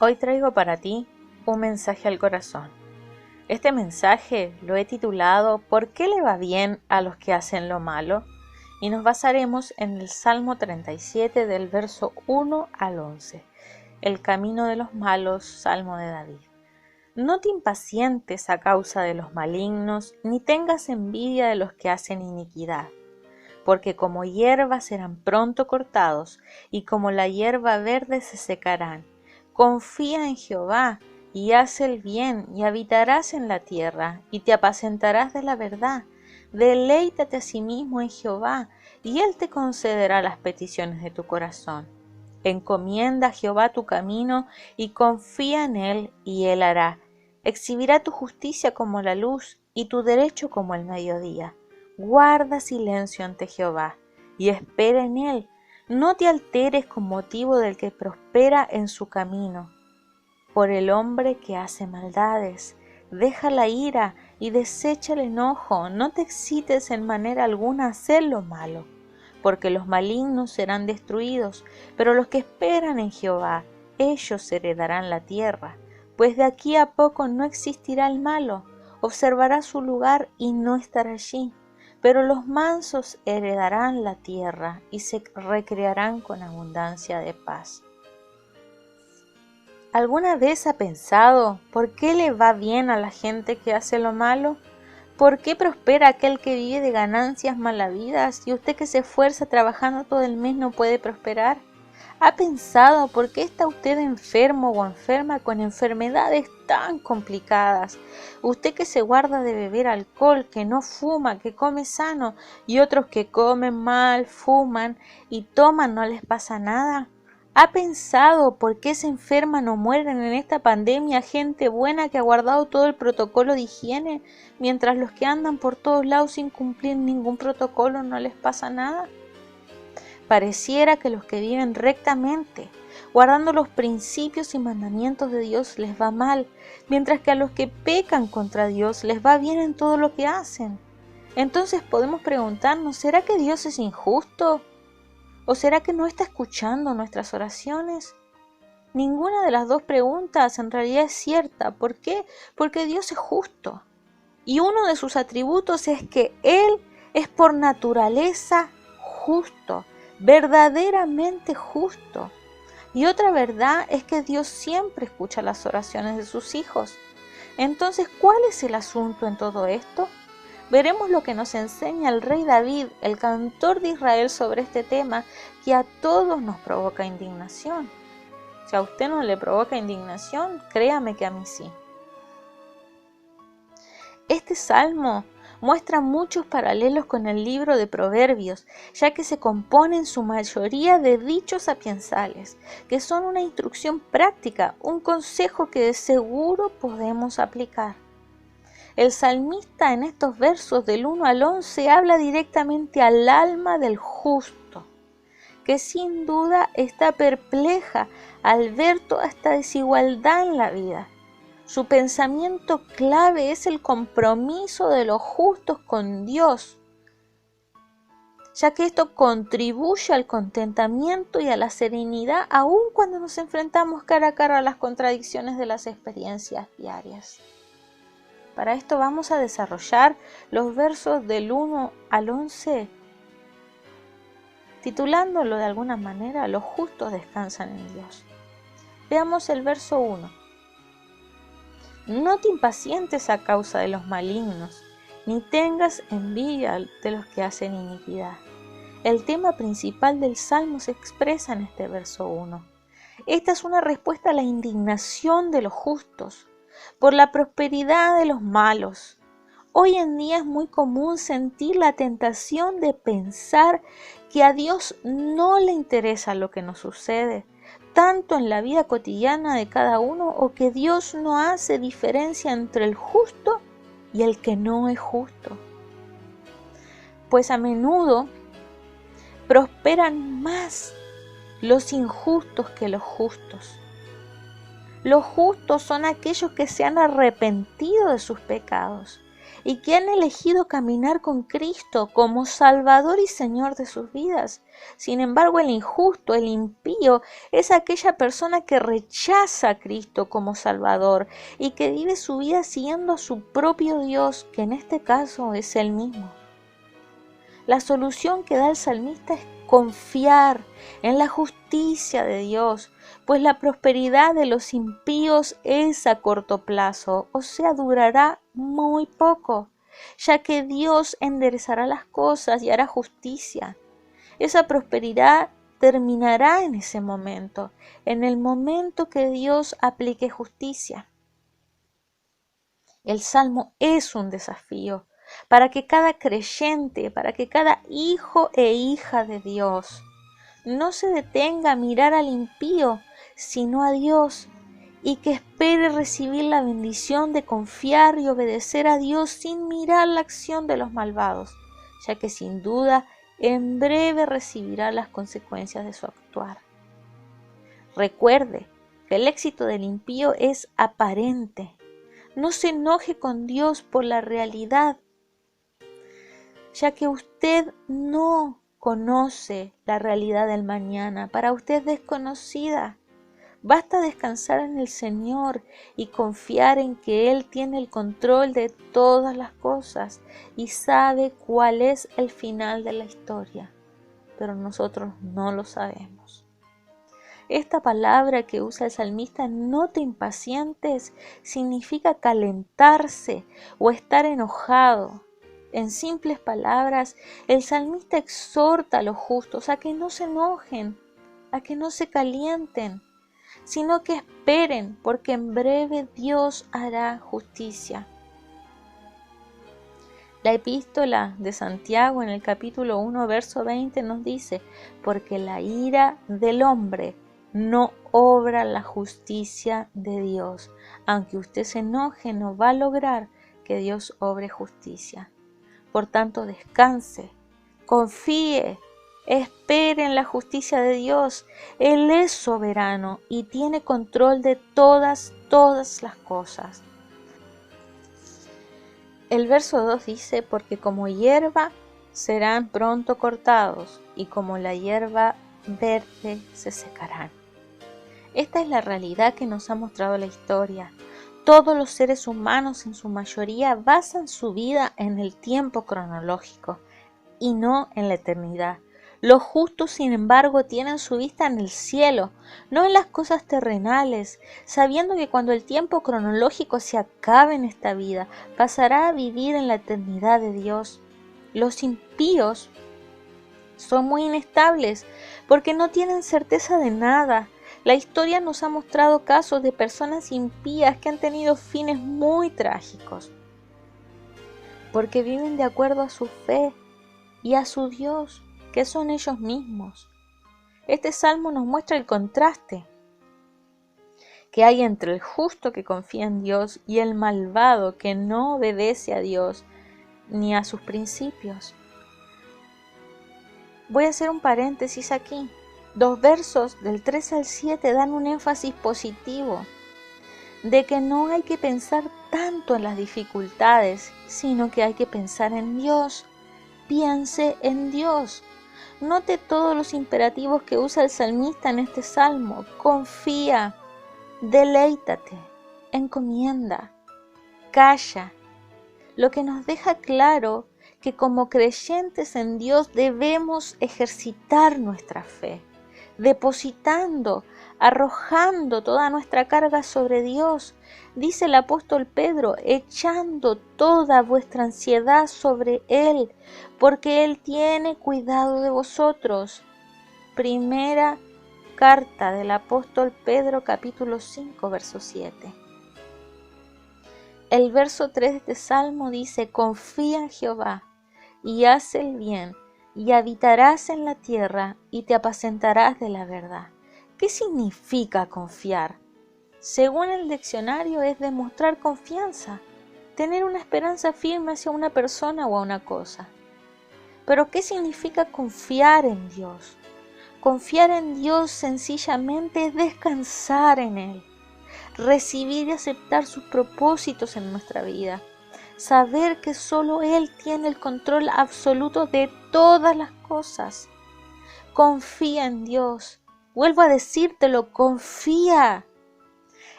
Hoy traigo para ti un mensaje al corazón. Este mensaje lo he titulado ¿Por qué le va bien a los que hacen lo malo? Y nos basaremos en el Salmo 37 del verso 1 al 11. El camino de los malos, Salmo de David. No te impacientes a causa de los malignos, ni tengas envidia de los que hacen iniquidad, porque como hierba serán pronto cortados, y como la hierba verde se secarán. Confía en Jehová, y haz el bien, y habitarás en la tierra, y te apacentarás de la verdad. Deleítate a sí mismo en Jehová, y Él te concederá las peticiones de tu corazón. Encomienda a Jehová tu camino, y confía en Él, y Él hará. Exhibirá tu justicia como la luz, y tu derecho como el mediodía. Guarda silencio ante Jehová, y espera en Él. No te alteres con motivo del que prospera en su camino, por el hombre que hace maldades. Deja la ira y desecha el enojo, no te excites en manera alguna a hacer lo malo, porque los malignos serán destruidos, pero los que esperan en Jehová, ellos heredarán la tierra. Pues de aquí a poco no existirá el malo, observará su lugar y no estará allí. Pero los mansos heredarán la tierra y se recrearán con abundancia de paz. ¿Alguna vez ha pensado por qué le va bien a la gente que hace lo malo? ¿Por qué prospera aquel que vive de ganancias malavidas y usted que se esfuerza trabajando todo el mes no puede prosperar? ¿Ha pensado por qué está usted enfermo o enferma con enfermedades tan complicadas? Usted que se guarda de beber alcohol, que no fuma, que come sano, y otros que comen mal, fuman y toman, ¿no les pasa nada? ¿Ha pensado por qué se enferman o mueren en esta pandemia gente buena que ha guardado todo el protocolo de higiene, mientras los que andan por todos lados sin cumplir ningún protocolo no les pasa nada? Pareciera que los que viven rectamente, guardando los principios y mandamientos de Dios, les va mal, mientras que a los que pecan contra Dios les va bien en todo lo que hacen. Entonces podemos preguntarnos, ¿será que Dios es injusto? ¿O será que no está escuchando nuestras oraciones? Ninguna de las dos preguntas en realidad es cierta. ¿Por qué? Porque Dios es justo. Y uno de sus atributos es que Él es por naturaleza justo, verdaderamente justo. Y otra verdad es que Dios siempre escucha las oraciones de sus hijos. Entonces, ¿cuál es el asunto en todo esto? Veremos lo que nos enseña el rey David, el cantor de Israel, sobre este tema que a todos nos provoca indignación. Si a usted no le provoca indignación, créame que a mí sí. Este salmo muestra muchos paralelos con el libro de Proverbios, ya que se compone en su mayoría de dichos sapiensales, que son una instrucción práctica, un consejo que de seguro podemos aplicar. El salmista en estos versos del 1 al 11 habla directamente al alma del justo, que sin duda está perpleja al ver toda esta desigualdad en la vida. Su pensamiento clave es el compromiso de los justos con Dios, ya que esto contribuye al contentamiento y a la serenidad aun cuando nos enfrentamos cara a cara a las contradicciones de las experiencias diarias. Para esto vamos a desarrollar los versos del 1 al 11, titulándolo de alguna manera «Los justos descansan en Dios». Veamos el verso 1. No te impacientes a causa de los malignos, ni tengas envidia de los que hacen iniquidad. El tema principal del Salmo se expresa en este verso 1. Esta es una respuesta a la indignación de los justos por la prosperidad de los malos. Hoy en día es muy común sentir la tentación de pensar que a Dios no le interesa lo que nos sucede, tanto en la vida cotidiana de cada uno, o que Dios no hace diferencia entre el justo y el que no es justo. Pues a menudo prosperan más los injustos que los justos. Los justos son aquellos que se han arrepentido de sus pecados y que han elegido caminar con Cristo como Salvador y Señor de sus vidas. Sin embargo, el injusto, el impío, es aquella persona que rechaza a Cristo como Salvador y que vive su vida siguiendo a su propio Dios, que en este caso es Él mismo. La solución que da el salmista es confiar en la justicia de Dios, pues la prosperidad de los impíos es a corto plazo, o sea, durará muy poco, ya que Dios enderezará las cosas y hará justicia. Esa prosperidad terminará en ese momento, en el momento que Dios aplique justicia. El Salmo es un desafío para que cada creyente, para que cada hijo e hija de Dios no se detenga a mirar al impío, sino a Dios, y que espere recibir la bendición de confiar y obedecer a Dios sin mirar la acción de los malvados, ya que sin duda en breve recibirá las consecuencias de su actuar. Recuerde que el éxito del impío es aparente. No se enoje con Dios por la realidad, ya que usted no conoce la realidad del mañana, para usted es desconocida. Basta descansar en el Señor y confiar en que Él tiene el control de todas las cosas y sabe cuál es el final de la historia, pero nosotros no lo sabemos. Esta palabra que usa el salmista, no te impacientes, significa calentarse o estar enojado. En simples palabras, el salmista exhorta a los justos a que no se enojen, a que no se calienten, sino que esperen, porque en breve Dios hará justicia. La epístola de Santiago en el capítulo 1, verso 20 nos dice: porque la ira del hombre no obra la justicia de Dios. Aunque usted se enoje, no va a lograr que Dios obre justicia. Por tanto, descanse, confíe, espere en la justicia de Dios. Él es soberano y tiene control de todas las cosas. El verso 2 dice: porque como hierba serán pronto cortados, y como la hierba verde se secarán. Esta es la realidad que nos ha mostrado la historia. Todos los seres humanos, en su mayoría, basan su vida en el tiempo cronológico y no en la eternidad. Los justos, sin embargo, tienen su vista en el cielo, no en las cosas terrenales, sabiendo que cuando el tiempo cronológico se acabe en esta vida, pasará a vivir en la eternidad de Dios. Los impíos son muy inestables porque no tienen certeza de nada. La historia nos ha mostrado casos de personas impías que han tenido fines muy trágicos, porque viven de acuerdo a su fe y a su Dios, que son ellos mismos. Este salmo nos muestra el contraste que hay entre el justo que confía en Dios y el malvado que no obedece a Dios ni a sus principios. Voy a hacer un paréntesis aquí. 2 versos del 3 al 7 dan un énfasis positivo de que no hay que pensar tanto en las dificultades, sino que hay que pensar en Dios. Piense en Dios. Note todos los imperativos que usa el salmista en este salmo. Confía, deleítate, encomienda, calla. Lo que nos deja claro que como creyentes en Dios debemos ejercitar nuestra fe, depositando, arrojando toda nuestra carga sobre Dios. Dice el apóstol Pedro: echando toda vuestra ansiedad sobre Él, porque Él tiene cuidado de vosotros. Primera carta del apóstol Pedro, capítulo 5, verso 7. El verso 3 de este salmo dice: confía en Jehová y haz el bien, y habitarás en la tierra y te apacentarás de la verdad. ¿Qué significa confiar? Según el diccionario, es demostrar confianza, tener una esperanza firme hacia una persona o a una cosa. Pero ¿qué significa confiar en Dios? Confiar en Dios sencillamente es descansar en Él, recibir y aceptar sus propósitos en nuestra vida, saber que solo Él tiene el control absoluto de todas las cosas. Confía en Dios. Vuelvo a decírtelo, confía.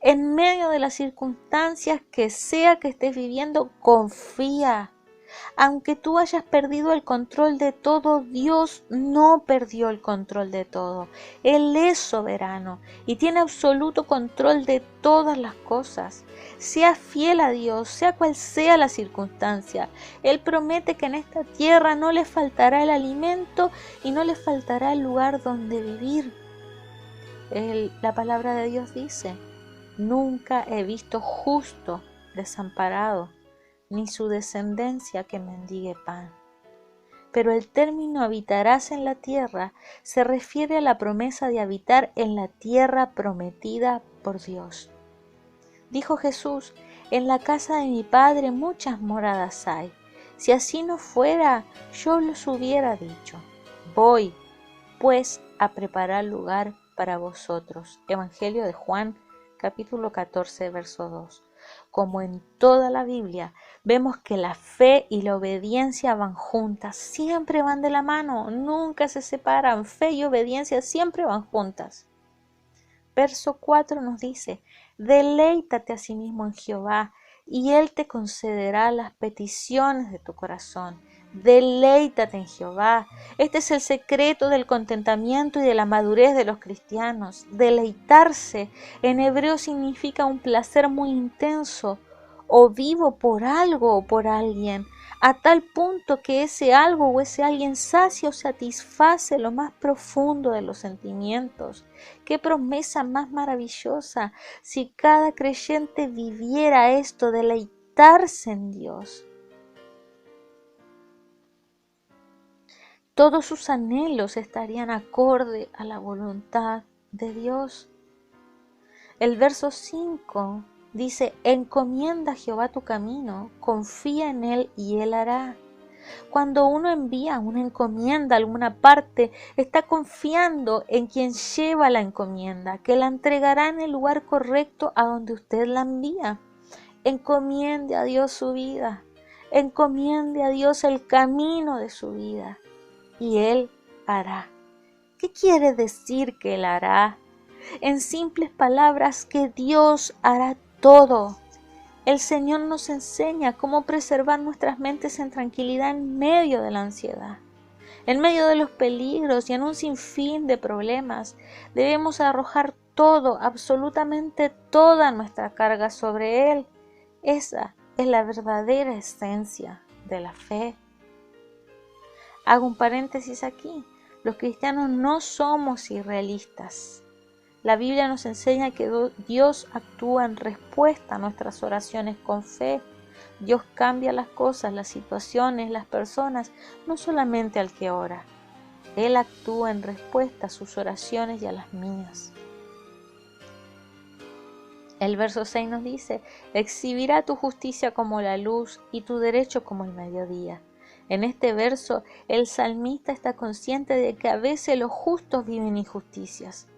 En medio de las circunstancias que sea que estés viviendo, confía. Aunque tú hayas perdido el control de todo, Dios no perdió el control de todo. Él es soberano y tiene absoluto control de todas las cosas. Sea fiel a Dios, sea cual sea la circunstancia. Él promete que en esta tierra no le faltará el alimento y no le faltará el lugar donde vivir. La palabra de Dios dice: nunca he visto justo desamparado, ni su descendencia que mendigue pan. Pero el término habitarás en la tierra se refiere a la promesa de habitar en la tierra prometida por Dios. Dijo Jesús: en la casa de mi Padre muchas moradas hay. Si así no fuera, yo los hubiera dicho. Voy, pues, a preparar lugar para vosotros. Evangelio de Juan, capítulo 14, verso 2. Como en toda la Biblia, vemos que la fe y la obediencia van juntas, siempre van de la mano, nunca se separan. Fe y obediencia siempre van juntas. Verso 4 nos dice: deleítate a sí mismo en Jehová, y Él te concederá las peticiones de tu corazón. Deleítate en Jehová. Este es el secreto del contentamiento y de la madurez de los cristianos. Deleitarse en hebreo significa un placer muy intenso o vivo por algo o por alguien, a tal punto que ese algo o ese alguien sacia o satisface lo más profundo de los sentimientos. ¡Qué promesa más maravillosa! Si cada creyente viviera esto, deleitarse en Dios. Todos sus anhelos estarían acorde a la voluntad de Dios. El verso 5 dice: encomienda a Jehová tu camino, confía en Él y Él hará. Cuando uno envía una encomienda a alguna parte, está confiando en quien lleva la encomienda, que la entregará en el lugar correcto a donde usted la envía. Encomiende a Dios su vida, encomiende a Dios el camino de su vida, y Él hará. ¿Qué quiere decir que Él hará? En simples palabras, que Dios hará todo. El Señor nos enseña cómo preservar nuestras mentes en tranquilidad en medio de la ansiedad, en medio de los peligros y en un sinfín de problemas. Debemos arrojar todo, absolutamente toda nuestra carga sobre Él. Esa es la verdadera esencia de la fe. Hago un paréntesis aquí. Los cristianos no somos irrealistas. La Biblia nos enseña que Dios actúa en respuesta a nuestras oraciones con fe. Dios cambia las cosas, las situaciones, las personas, no solamente al que ora. Él actúa en respuesta a sus oraciones y a las mías. El verso 6 nos dice: exhibirá tu justicia como la luz y tu derecho como el mediodía. En este verso, el salmista está consciente de que a veces los justos viven injusticias,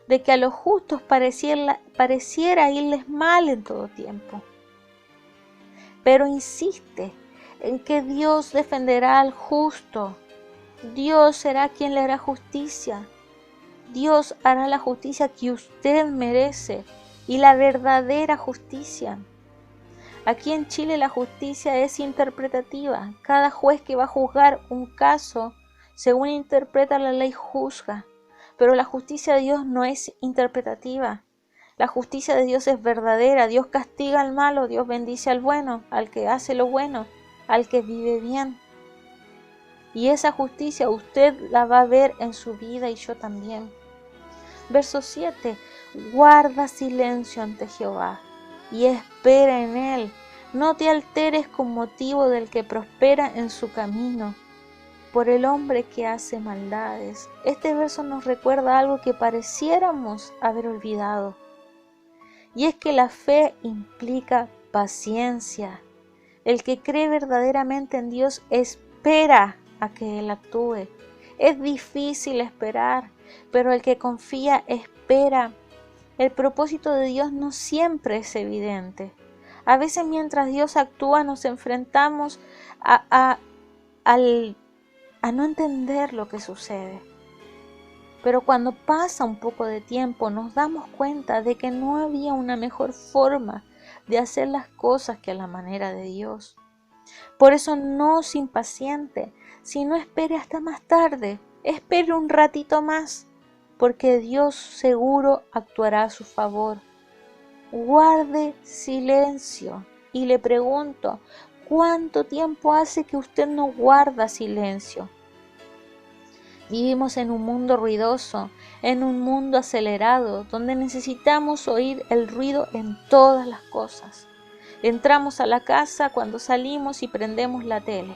de que a los justos pareciera irles mal en todo tiempo. Pero insiste en que Dios defenderá al justo. Dios será quien le hará justicia. Dios hará la justicia que usted merece y la verdadera justicia. Aquí en Chile la justicia es interpretativa. Cada juez que va a juzgar un caso, según interpreta la ley, juzga. Pero la justicia de Dios no es interpretativa. La justicia de Dios es verdadera. Dios castiga al malo, Dios bendice al bueno, al que hace lo bueno, al que vive bien. Y esa justicia usted la va a ver en su vida y yo también. Verso 7. Guarda silencio ante Jehová y espera en Él. No te alteres con motivo del que prospera en su camino, por el hombre que hace maldades. Este verso nos recuerda algo que pareciéramos haber olvidado, y es que la fe implica paciencia. El que cree verdaderamente en Dios espera a que Él actúe. Es difícil esperar, pero el que confía espera. El propósito de Dios no siempre es evidente. A veces mientras Dios actúa nos enfrentamos a no entender lo que sucede. Pero cuando pasa un poco de tiempo nos damos cuenta de que no había una mejor forma de hacer las cosas que a la manera de Dios. Por eso no se impaciente, sino espere hasta más tarde, espere un ratito más, porque Dios seguro actuará a su favor. Guarde silencio y le pregunto, ¿cuánto tiempo hace que usted no guarda silencio? Vivimos en un mundo ruidoso, en un mundo acelerado, donde necesitamos oír el ruido en todas las cosas. Entramos a la casa cuando salimos y prendemos la tele.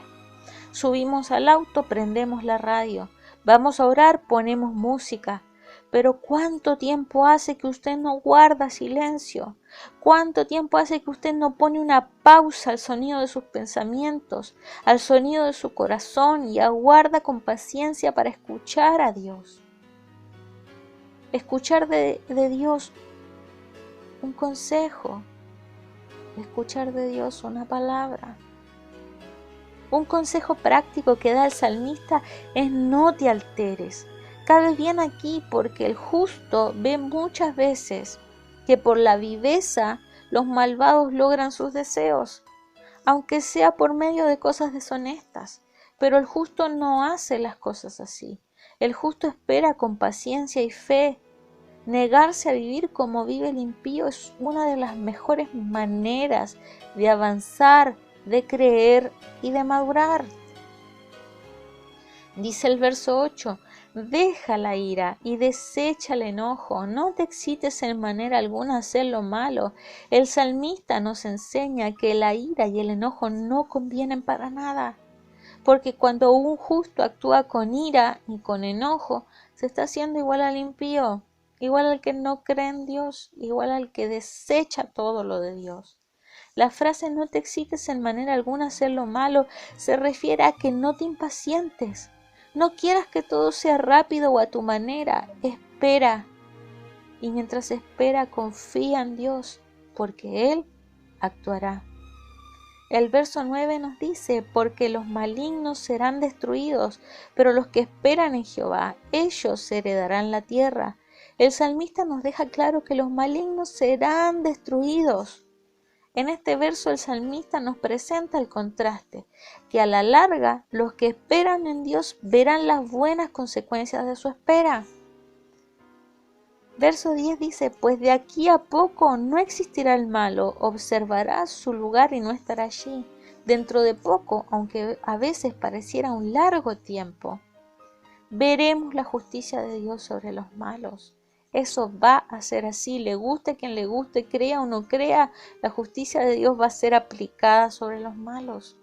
Subimos al auto, prendemos la radio. Vamos a orar, ponemos música. Pero ¿cuánto tiempo hace que usted no guarda silencio? ¿Cuánto tiempo hace que usted no pone una pausa al sonido de sus pensamientos, al sonido de su corazón y aguarda con paciencia para escuchar a Dios? Escuchar de Dios un consejo, escuchar de Dios una palabra. Un consejo práctico que da el salmista es no te alteres. Cabe bien aquí porque el justo ve muchas veces que por la viveza los malvados logran sus deseos, aunque sea por medio de cosas deshonestas. Pero el justo no hace las cosas así. El justo espera con paciencia y fe. Negarse a vivir como vive el impío es una de las mejores maneras de avanzar, de creer y de madurar. Dice el verso 8, deja la ira y desecha el enojo, no te excites en manera alguna a hacer lo malo. El salmista nos enseña que la ira y el enojo no convienen para nada, porque cuando un justo actúa con ira y con enojo, se está haciendo igual al impío, igual al que no cree en Dios, igual al que desecha todo lo de Dios. La frase no te excites en manera alguna a hacer lo malo se refiere a que no te impacientes. No quieras que todo sea rápido o a tu manera. Espera. Y mientras espera, confía en Dios, porque Él actuará. El verso 9 nos dice, porque los malignos serán destruidos, pero los que esperan en Jehová, ellos heredarán la tierra. El salmista nos deja claro que los malignos serán destruidos. En este verso el salmista nos presenta el contraste, que a la larga los que esperan en Dios verán las buenas consecuencias de su espera. Verso 10 dice, pues de aquí a poco no existirá el malo, observará su lugar y no estará allí. Dentro de poco, aunque a veces pareciera un largo tiempo, veremos la justicia de Dios sobre los malos. Eso va a ser así, le guste a quien le guste, crea o no crea, la justicia de Dios va a ser aplicada sobre los malos.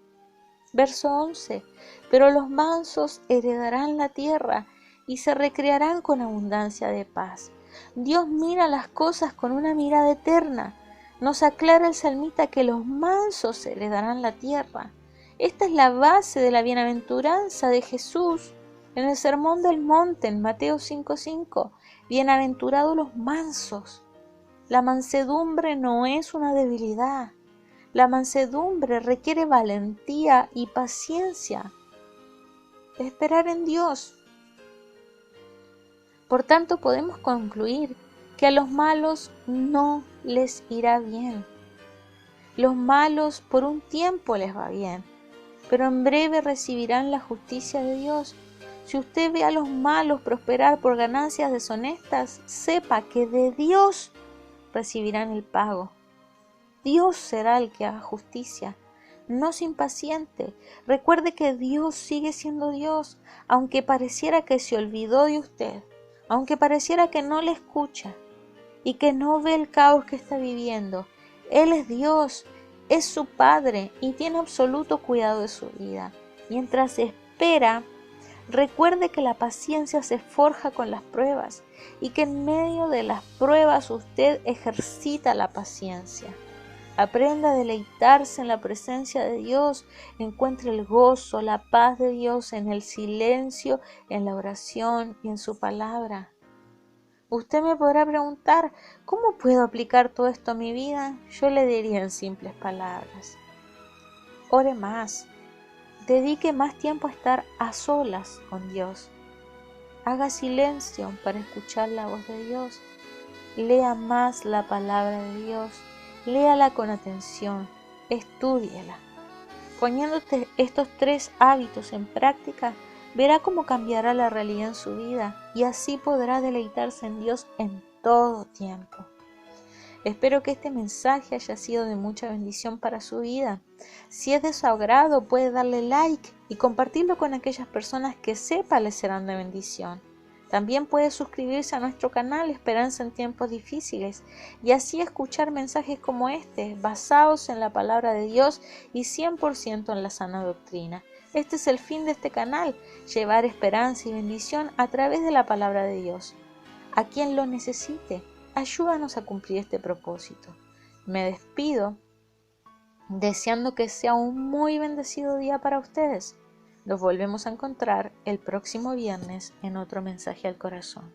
Verso 11, pero los mansos heredarán la tierra y se recrearán con abundancia de paz. Dios mira las cosas con una mirada eterna. Nos aclara el salmista que los mansos heredarán la tierra. Esta es la base de la bienaventuranza de Jesús en el Sermón del Monte, en Mateo 5:5. Bienaventurados los mansos. La mansedumbre no es una debilidad. La mansedumbre requiere valentía y paciencia. Esperar en Dios. Por tanto, podemos concluir que a los malos no les irá bien. Los malos por un tiempo les va bien, pero en breve recibirán la justicia de Dios. Si usted ve a los malos prosperar por ganancias deshonestas, sepa que de Dios recibirán el pago. Dios será el que haga justicia. No se impaciente. Recuerde que Dios sigue siendo Dios, aunque pareciera que se olvidó de usted, aunque pareciera que no le escucha y que no ve el caos que está viviendo. Él es Dios, es su Padre y tiene absoluto cuidado de su vida. Mientras espera, recuerde que la paciencia se forja con las pruebas y que en medio de las pruebas usted ejercita la paciencia. Aprenda a deleitarse en la presencia de Dios, encuentre el gozo, la paz de Dios en el silencio, en la oración y en su palabra. Usted me podrá preguntar, ¿cómo puedo aplicar todo esto a mi vida? Yo le diría en simples palabras: ore más, dedique más tiempo a estar a solas con Dios, haga silencio para escuchar la voz de Dios, lea más la palabra de Dios, léala con atención, estúdiela. Poniendo estos 3 hábitos en práctica, verá cómo cambiará la realidad en su vida y así podrá deleitarse en Dios en todo tiempo. Espero que este mensaje haya sido de mucha bendición para su vida. Si es de su agrado, puede darle like y compartirlo con aquellas personas que sepa les serán de bendición. También puede suscribirse a nuestro canal Esperanza en Tiempos Difíciles y así escuchar mensajes como este, basados en la palabra de Dios y 100% en la sana doctrina. Este es el fin de este canal, llevar esperanza y bendición a través de la palabra de Dios. A quien lo necesite, ayúdanos a cumplir este propósito. Me despido deseando que sea un muy bendecido día para ustedes. Nos volvemos a encontrar el próximo viernes en otro mensaje al corazón.